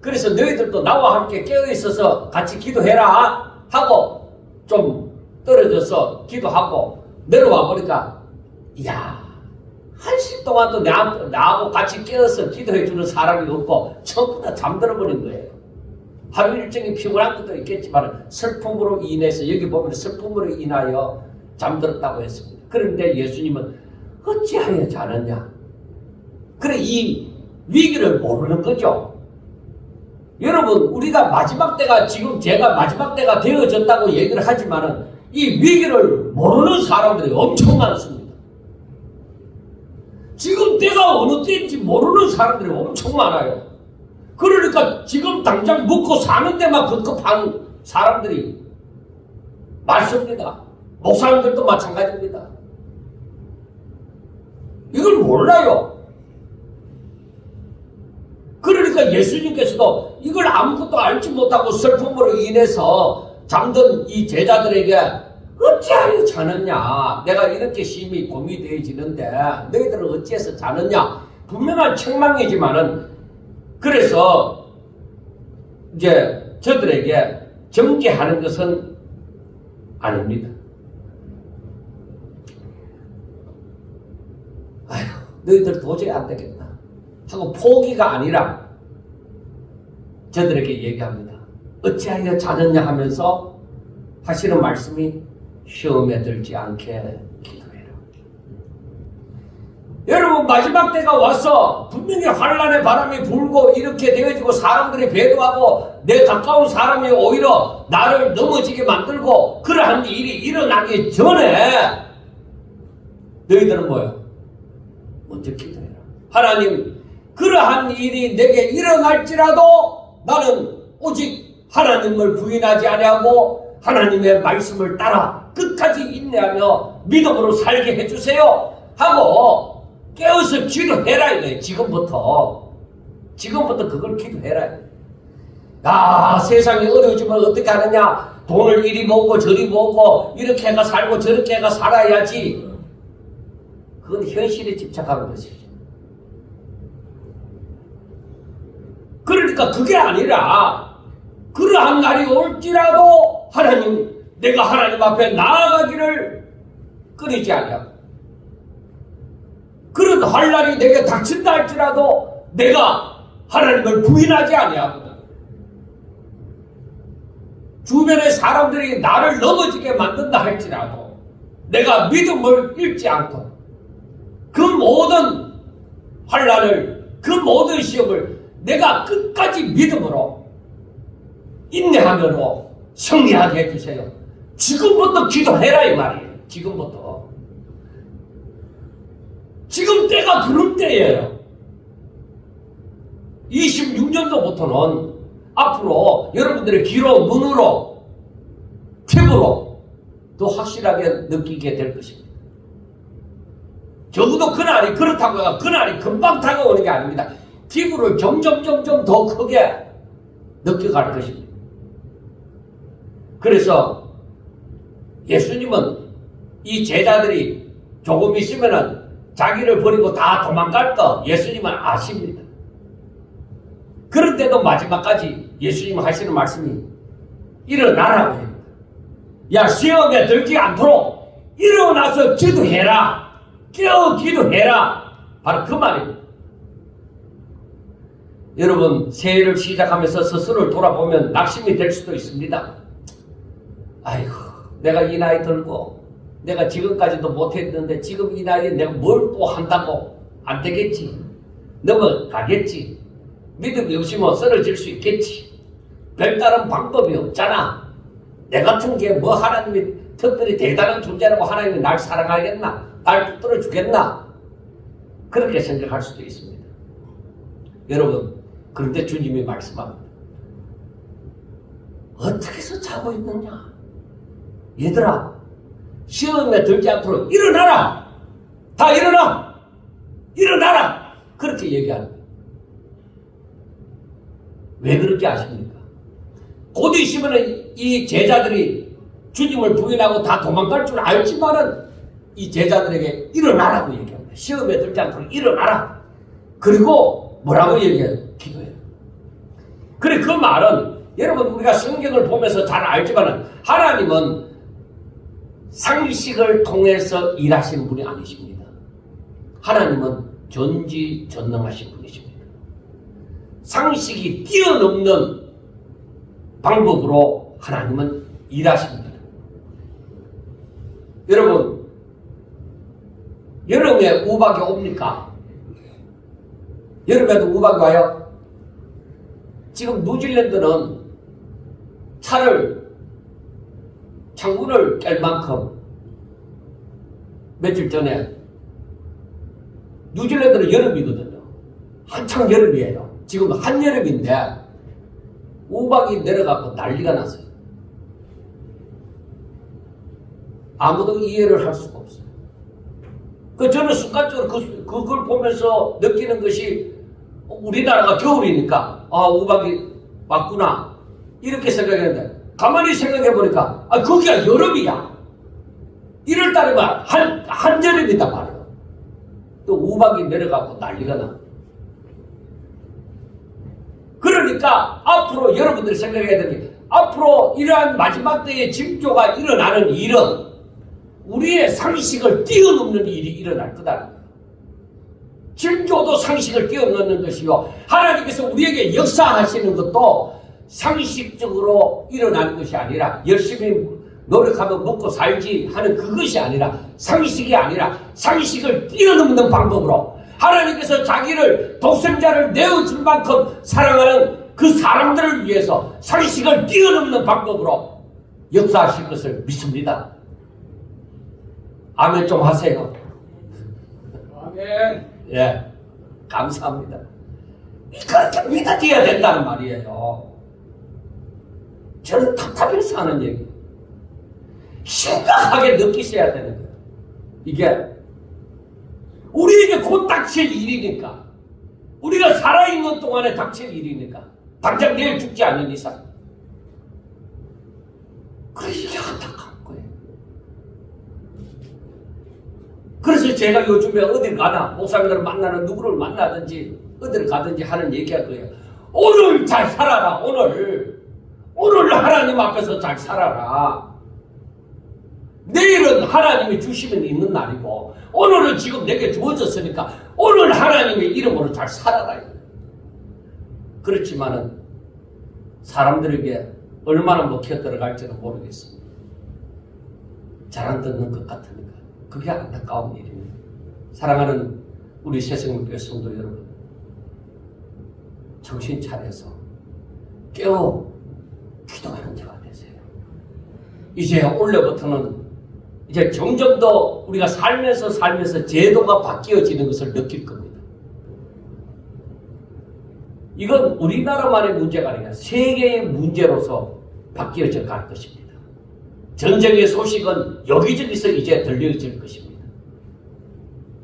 그래서 너희들도 나와 함께 깨어있어서 같이 기도해라 하고 좀 떨어져서 기도하고 내려와 보니까 이야, 1시 동안도 나하고 같이 깨어서 기도해주는 사람이 없고 전부 다 잠들어버린 거예요. 하루 일정이 피곤한 것도 있겠지만 슬픔으로 인해서 여기 보면 슬픔으로 인하여 잠들었다고 했습니다. 그런데 예수님은 어찌하여 자느냐? 그래, 이 위기를 모르는 거죠. 여러분, 우리가 마지막 때가 지금 제가 마지막 때가 되어졌다고 얘기를 하지만은 이 위기를 모르는 사람들이 엄청 많습니다. 지금 때가 어느 때인지 모르는 사람들이 엄청 많아요. 그러니까 지금 당장 먹고 사는 데만 급급한 사람들이 맞습니다. 목사님들도 마찬가지입니다. 이걸 몰라요. 그러니까 예수님께서도 이걸 아무것도 알지 못하고 슬픔으로 인해서 잠든 이 제자들에게 어찌하여 자느냐, 내가 이렇게 심히 고민이 되어지는데 너희들은 어찌해서 자느냐, 분명한 책망이지만은 그래서 이제 저들에게 정죄하는 것은 아닙니다. 아휴, 너희들 도저히 안 되겠다 하고 포기가 아니라 저들에게 얘기합니다. 어찌하여 자느냐 하면서 하시는 말씀이 시험에 들지 않게 기도해라. 여러분, 마지막 때가 와서 분명히 환란의 바람이 불고 이렇게 되어지고 사람들이 배도하고 내 가까운 사람이 오히려 나를 넘어지게 만들고 그러한 일이 일어나기 전에 너희들은 뭐야? 먼저 기도해라. 하나님, 그러한 일이 내게 일어날지라도 나는 오직 하나님을 부인하지 아니하고 하나님의 말씀을 따라 끝까지 인내하며 믿음으로 살게 해주세요 하고 깨어서 기도해라 이거예요. 지금부터 그걸 기도해라. 세상이 어려워지면 어떻게 하느냐, 돈을 이리 모으고 저리 모으고 이렇게 해가 살고 저렇게 해가 살아야지. 그건 현실에 집착하는 것이죠. 그러니까 그게 아니라 그러한 날이 올지라도 하나님, 내가 하나님 앞에 나아가기를 끊이지 아니하고 그런 환난이 내게 닥친다 할지라도 내가 하나님을 부인하지 아니하고 주변의 사람들이 나를 넘어지게 만든다 할지라도 내가 믿음을 잃지 않고 그 모든 환난을, 그 모든 시험을 내가 끝까지 믿음으로 인내하면서 승리하게 해주세요. 지금부터 기도해라 이 말이에요. 지금부터. 지금 때가 그럴 때예요. 26년도부터는 앞으로 여러분들의 귀로, 눈으로, 피부로 더 확실하게 느끼게 될 것입니다. 적어도 그날이 그렇다고 그날이 금방 다가오는 게 아닙니다. 피부를 점점 더 크게 느껴갈 것입니다. 그래서 예수님은 이 제자들이 조금 있으면은 자기를 버리고 다 도망갈 거 예수님은 아십니다. 그런데도 마지막까지 예수님 하시는 말씀이 일어나라고 합니다. 야, 시험에 들지 않도록 일어나서 기도해라. 깨어 기도해라. 바로 그 말입니다. 여러분, 새해를 시작하면서 스스로를 돌아보면 낙심이 될 수도 있습니다. 아이고, 내가 이 나이 들고 내가 지금까지도 못했는데 지금 이 나이에 내가 뭘 또 한다고 안 되겠지. 넘어가겠지. 믿음이 없으면 쓰러질 수 있겠지. 별다른 방법이 없잖아. 내 같은 게 뭐 하나님이 특별히 대단한 존재라고 하나님이 날 사랑하겠나? 날 붙들어 주겠나? 그렇게 생각할 수도 있습니다. 여러분, 그런데 주님이 말씀합니다. 어떻게 해서 자고 있느냐? 얘들아, 시험에 들지 않도록 일어나라! 다 일어나! 일어나라! 그렇게 얘기합니다. 왜 그렇게 아십니까? 곧 있으면 이 제자들이 주님을 부인하고 다 도망갈 줄 알지만은 이 제자들에게 일어나라고 얘기합니다. 시험에 들지 않도록 일어나라. 그리고 뭐라고 얘기해요? 기도해요. 그래, 그 말은 여러분 우리가 성경을 보면서 잘 알지만은 하나님은 상식을 통해서 일하시는 분이 아니십니다. 하나님은 전지전능하신 분이십니다. 상식이 뛰어넘는 방법으로 하나님은 일하십니다. 여러분, 여름에 우박이 옵니까? 여름에도 우박이 와요? 지금 뉴질랜드는 창문을 깰 만큼 며칠 전에 뉴질랜드는 여름이거든요. 한창 여름이에요. 지금 한여름인데 우박이 내려가고 난리가 났어요. 아무도 이해를 할 수가 없어요. 저는 순간적으로 그걸 보면서 느끼는 것이 우리나라가 겨울이니까 우박이 왔구나 이렇게 생각했는데 가만히 생각해 보니까 거기가 여름이야. 1월달이면 한여름이단 말이에요. 또 우박이 내려가고 난리가 나. 그러니까 앞으로 여러분들이 생각해야 되는 게 앞으로 이러한 마지막 때의 징조가 일어나는 일은 우리의 상식을 뛰어넘는 일이 일어날 거다. 징조도 상식을 뛰어넘는 것이요. 하나님께서 우리에게 역사하시는 것도 상식적으로 일어나는 것이 아니라 열심히 노력하면 먹고 살지 하는 그것이 아니라 상식이 아니라 상식을 뛰어넘는 방법으로 하나님께서 자기를 독생자를 내어줄 만큼 사랑하는 그 사람들을 위해서 상식을 뛰어넘는 방법으로 역사하실 것을 믿습니다. 아멘 좀 하세요. 아멘. 예, 감사합니다. 그렇게 믿어져야 된다는 말이에요. 저는 답답해서 하는 얘기. 심각하게 느끼셔야 되는 거예요. 이게 우리에게 곧 닥칠 일이니까. 우리가 살아있는 동안에 닥칠 일이니까. 당장 내일 죽지 않는 이상. 그래서 이게 안타까운 거예요. 그래서 제가 요즘에 어딜 가나 목사님들을 만나는 누구를 만나든지 어딜 가든지 하는 얘기할 거예요. 오늘 잘 살아라. 오늘 하나님 앞에서 잘 살아라. 내일은 하나님이 주시면 있는 날이고 오늘은 지금 내게 주어졌으니까 오늘 하나님의 이름으로 잘 살아라. 그렇지만은 사람들에게 얼마나 먹혀 들어갈지는 모르겠습니다. 잘 안 듣는 것 같으니까. 그게 안타까운 일입니다. 사랑하는 우리 새생명교회 성도 여러분, 정신 차려서 깨어 기도하는 자가 되세요. 이제 올해부터는 이제 점점 더 우리가 살면서 제도가 바뀌어지는 것을 느낄 겁니다. 이건 우리나라만의 문제가 아니라 세계의 문제로서 바뀌어져 갈 것입니다. 전쟁의 소식은 여기저기서 이제 들려질 것입니다.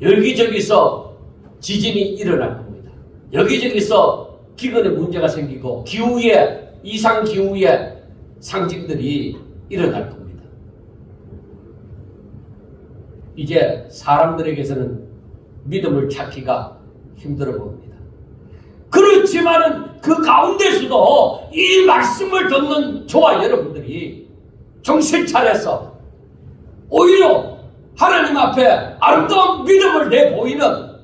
여기저기서 지진이 일어날 겁니다. 여기저기서 기근의 문제가 생기고 이상기후의 상징들이 일어날 겁니다. 이제 사람들에게서는 믿음을 찾기가 힘들어 보입니다. 그렇지만은 그 가운데서도 이 말씀을 듣는 저와 여러분들이 정신 차려서 오히려 하나님 앞에 아름다운 믿음을 내보이는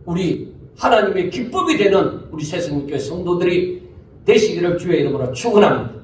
우리 하나님의 기쁨이 되는 우리 새생명교회 성도들이 되시기를 주의 이름으로 축원합니다.